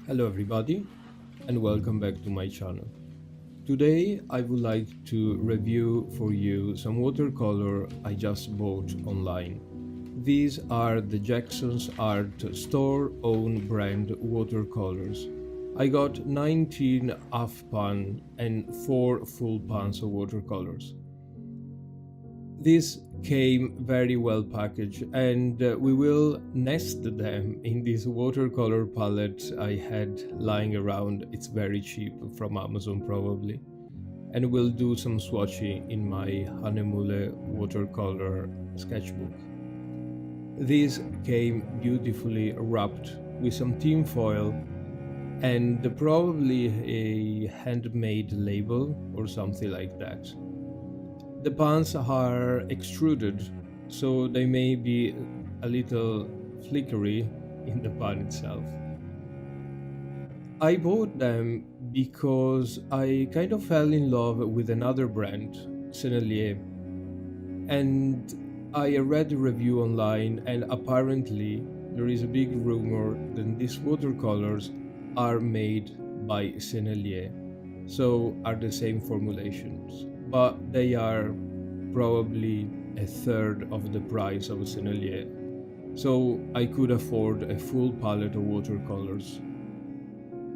Hello everybody and welcome back to my channel. Today I would like to review for you some watercolor I just bought online. These are the Jackson's Art store own brand watercolors. I got 19 half pan and 4 full pans of watercolors. This came very well packaged and we will nest them in this watercolor palette I had lying around. It's very cheap from Amazon probably. And we'll do some swatching in my Sennelier watercolor sketchbook. This came beautifully wrapped with some tin foil and probably a handmade label or something like that. The pans are extruded, so they may be a little flickery in the pan itself. I bought them because I kind of fell in love with another brand, Sennelier, and I read a review online, and apparently there is a big rumor that these watercolors are made by Sennelier, so are the same formulations, but they are probably a third of the price of Sennelier, so I could afford a full palette of watercolors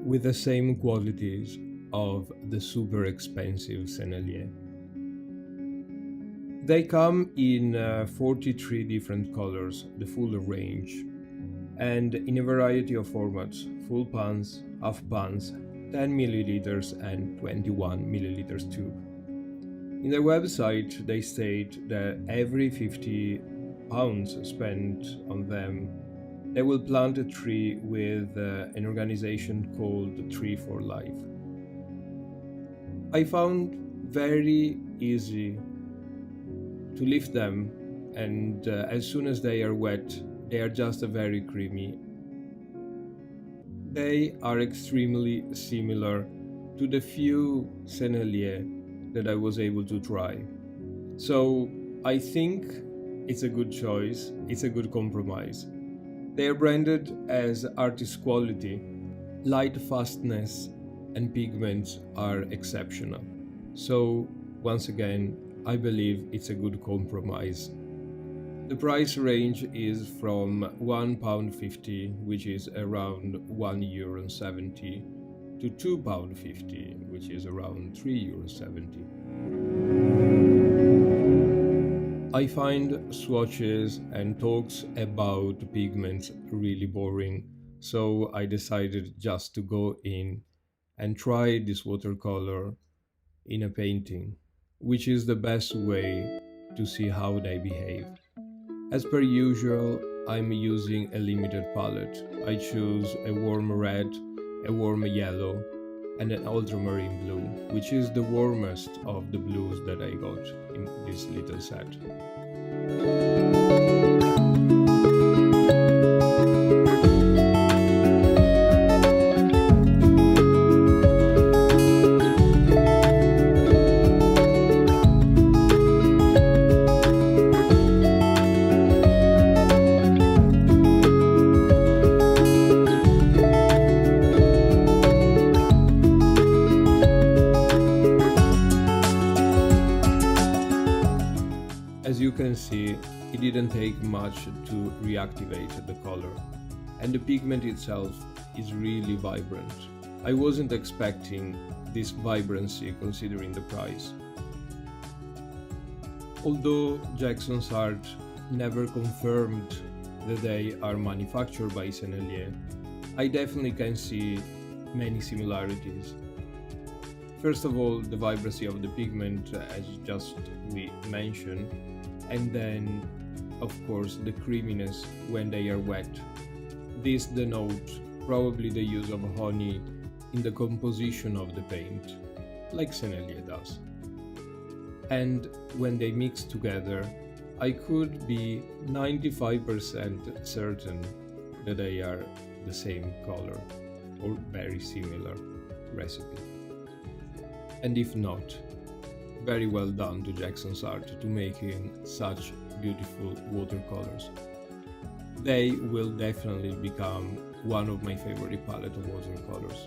with the same qualities of the super expensive Sennelier. They come in 43 different colors, the full range, and in a variety of formats: full pans, half pans, 10 milliliters and 21 milliliters tube. In their website, they state that every 50 pounds spent on them, they will plant a tree with an organization called Tree for Life. I found very easy to lift them, and as soon as they are wet, they are just very creamy. They are extremely similar to the few Sennelier that I was able to try. So I think it's a good choice, it's a good compromise. They are branded as artist quality, light fastness and pigments are exceptional. So once again, I believe it's a good compromise. The price range is from £1.50, which is around €1.70, to £2.50, which is around €3.70. I find swatches and talks about pigments really boring, so I decided just to go in and try this watercolor in a painting, which is the best way to see how they behave. As per usual, I'm using a limited palette. I choose a warm red, a warm yellow, and an ultramarine blue, which is the warmest of the blues that I got in this little set. As you can see, it didn't take much to reactivate the color, and the pigment itself is really vibrant. I wasn't expecting this vibrancy considering the price. Although Jackson's Art never confirmed that they are manufactured by Sennelier, I definitely can see many similarities. First of all, the vibrancy of the pigment, as just we mentioned, and then, of course, the creaminess when they are wet. This denotes probably the use of honey in the composition of the paint, like Sennelier does. And when they mix together, I could be 95% certain that they are the same color or very similar recipe. And if not, very well done to Jackson's Art to making such beautiful watercolors. They will definitely become one of my favorite palette of watercolors.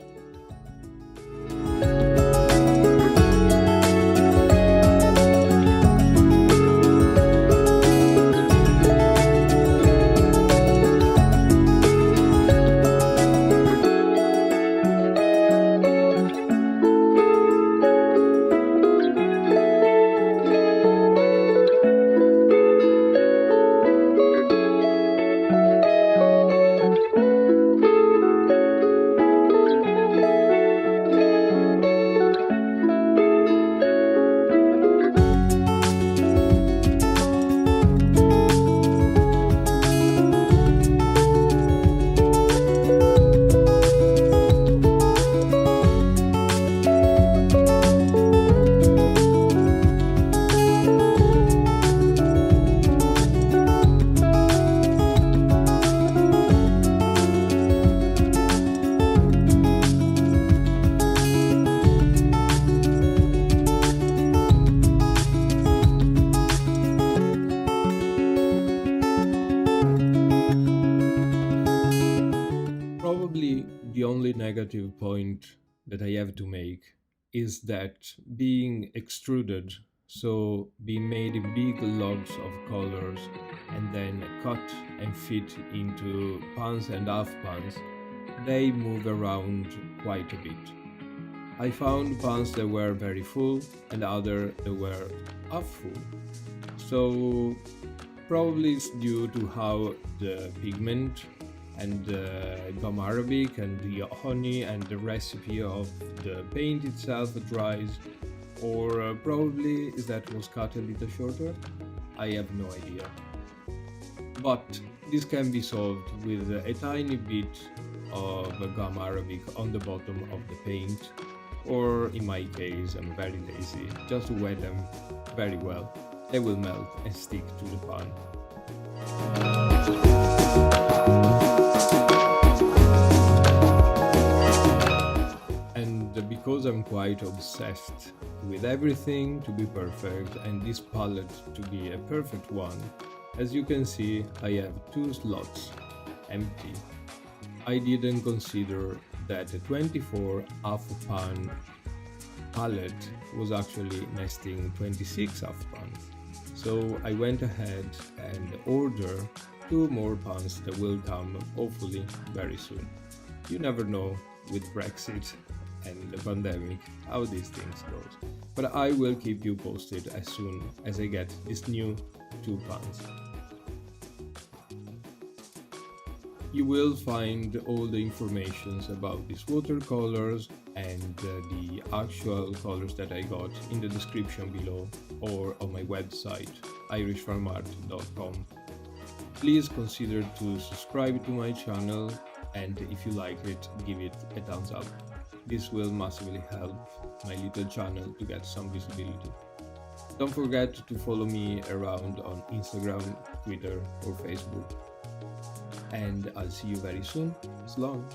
Probably the only negative point that I have to make is that being extruded, so being made in big logs of colors and then cut and fit into pans and half pans, they move around quite a bit. I found pans that were very full and others that were half full. So probably it's due to how the pigment and the gum arabic and the honey and the recipe of the paint itself dries, or probably that was cut a little shorter. I have no idea. But this can be solved with a tiny bit of gum arabic on the bottom of the paint, or in my case, I'm very lazy, just wet them very well. They will melt and stick to the pan. And because I'm quite obsessed with everything to be perfect and this palette to be a perfect one, as you can see, I have 2 slots empty. I didn't consider that a 24 half pan palette was actually nesting 26 half pans. So I went ahead and ordered 2 more pans that will come hopefully very soon. You never know with Brexit and the pandemic how these things goes. But I will keep you posted as soon as I get these new 2 pans. You will find all the information about these watercolors and the actual colors that I got in the description below or on my website irishfarmart.com. Please consider to subscribe to my channel, and if you like it, give it a thumbs up. This will massively help my little channel to get some visibility. Don't forget to follow me around on Instagram, Twitter or Facebook. And I'll see you very soon. So long.